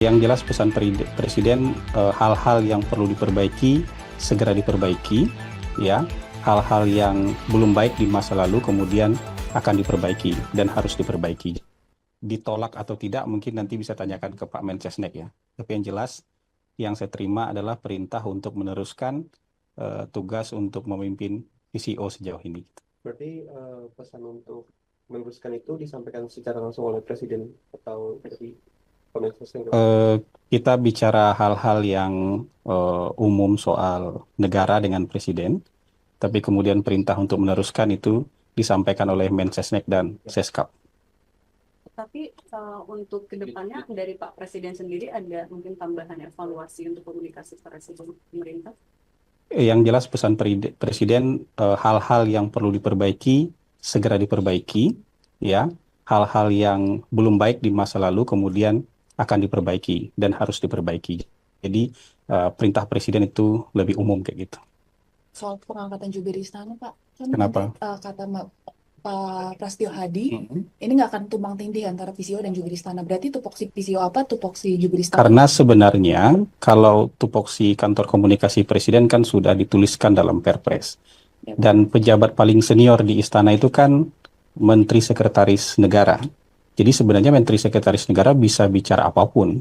Yang jelas pesan Presiden, hal-hal yang perlu diperbaiki segera diperbaiki, ya. Hal-hal yang belum baik di masa lalu kemudian akan diperbaiki dan harus diperbaiki. Ditolak atau tidak mungkin nanti bisa tanyakan ke Pak Mensesnek ya. Tapi yang jelas yang saya terima adalah perintah untuk meneruskan tugas untuk memimpin PCO sejauh ini. Berarti pesan untuk meneruskan itu disampaikan secara langsung oleh Presiden atau dari Kementerian Kita bicara hal-hal yang umum soal negara dengan Presiden, tapi kemudian perintah untuk meneruskan itu disampaikan oleh Mensesnek dan Seskap. Tapi untuk kedepannya dari Pak Presiden sendiri ada mungkin tambahan evaluasi untuk komunikasi Presiden pemerintah? Yang jelas pesan Presiden, hal-hal yang perlu diperbaiki segera diperbaiki, ya. Hal-hal yang belum baik di masa lalu kemudian akan diperbaiki dan harus diperbaiki. Jadi perintah Presiden itu lebih umum kayak gitu. Soal pengangkatan jubir istana, Pak. Kan Kenapa? nanti, kata Pak Prasetyo Hadi, ini nggak akan tumbang tindih antara PCO dan jubir istana. Berarti tupoksi PCO apa, tupoksi jubir istana? Karena sebenarnya kalau tupoksi kantor komunikasi Presiden kan sudah dituliskan dalam Perpres. Dan pejabat paling senior di istana itu kan Menteri Sekretaris Negara. Jadi sebenarnya Menteri Sekretaris Negara bisa bicara apapun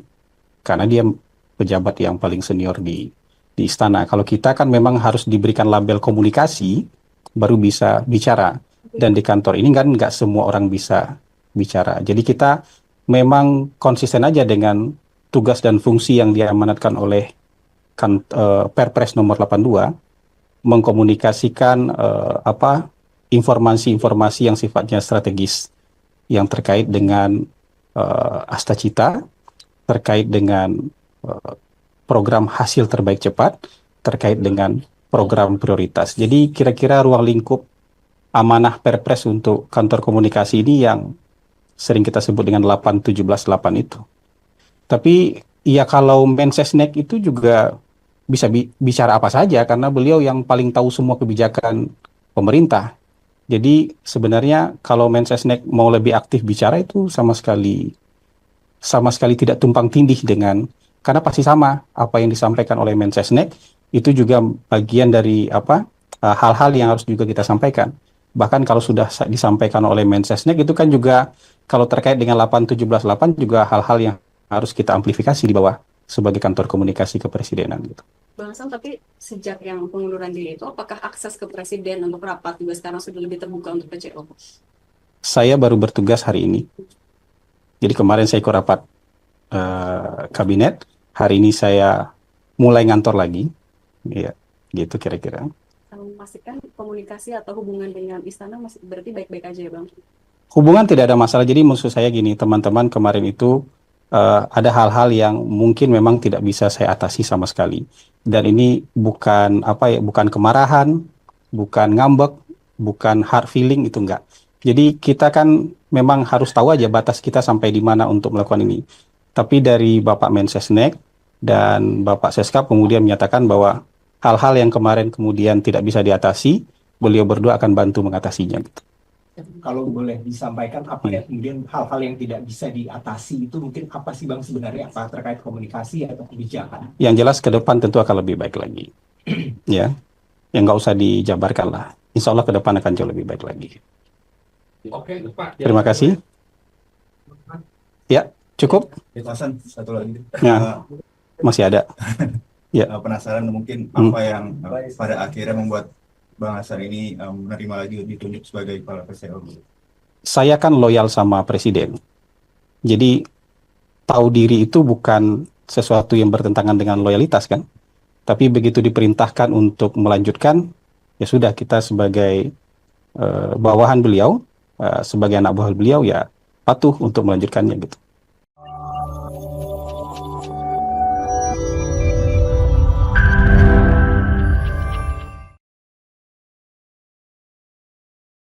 karena dia pejabat yang paling senior di istana. Kalau kita kan memang harus diberikan label komunikasi baru bisa bicara. Dan di kantor ini kan nggak semua orang bisa bicara. Jadi kita memang konsisten aja dengan tugas dan fungsi yang diamanatkan oleh Perpres nomor 82, mengkomunikasikan informasi-informasi yang sifatnya strategis yang terkait dengan Astacita, terkait dengan program hasil terbaik cepat, terkait dengan program prioritas. Jadi kira-kira ruang lingkup amanah Perpres untuk kantor komunikasi ini yang sering kita sebut dengan 8-17-8 itu. Tapi ya kalau Mensesnek itu juga bisa bicara apa saja karena beliau yang paling tahu semua kebijakan pemerintah. Jadi sebenarnya kalau Mensesnek mau lebih aktif bicara itu sama sekali tidak tumpang tindih dengan, karena pasti sama apa yang disampaikan oleh Mensesnek itu juga bagian dari hal-hal yang harus juga kita sampaikan. Bahkan kalau sudah disampaikan oleh Mensesnek itu kan juga kalau terkait dengan 8-17-8 juga hal-hal yang harus kita amplifikasi di bawah sebagai kantor komunikasi kepresidenan gitu. Bang Sam, tapi sejak yang pengunduran diri itu apakah akses ke Presiden untuk rapat juga sekarang sudah lebih terbuka untuk PCO? Saya baru bertugas hari ini. Jadi kemarin saya ikut rapat kabinet, hari ini saya mulai ngantor lagi. Ya, gitu kira-kira. Memastikan komunikasi atau hubungan dengan istana masih berarti baik-baik aja ya Bang? Hubungan tidak ada masalah. Jadi maksud saya gini, teman-teman, kemarin itu ada hal-hal yang mungkin memang tidak bisa saya atasi sama sekali. Dan ini bukan bukan kemarahan, bukan ngambek, bukan hard feeling, itu enggak. Jadi kita kan memang harus tahu aja batas kita sampai di mana untuk melakukan ini. Tapi dari Bapak Mensesnek dan Bapak Seskap kemudian menyatakan bahwa hal-hal yang kemarin kemudian tidak bisa diatasi, beliau berdua akan bantu mengatasinya. Gitu. Kalau boleh disampaikan apa ya kemudian hal-hal yang tidak bisa diatasi itu mungkin apa sih Bang sebenarnya, apa terkait komunikasi atau kebijakan? Yang jelas ke depan tentu akan lebih baik lagi. Ya, yang nggak usah dijabarkan lah. Insya Allah ke depan akan jauh lebih baik lagi. Oke, Pak. Terima kasih. Ya, cukup. Hasan, satu lagi. Ya, masih ada. Ya. Penasaran mungkin apa yang pada akhirnya membuat Bang Hasan ini menerima lagi ditunjuk sebagai kepala PCO. Saya kan loyal sama Presiden. Jadi tahu diri itu bukan sesuatu yang bertentangan dengan loyalitas kan. Tapi begitu diperintahkan untuk melanjutkan, ya sudah, kita sebagai bawahan beliau, sebagai anak buah beliau ya patuh untuk melanjutkannya gitu.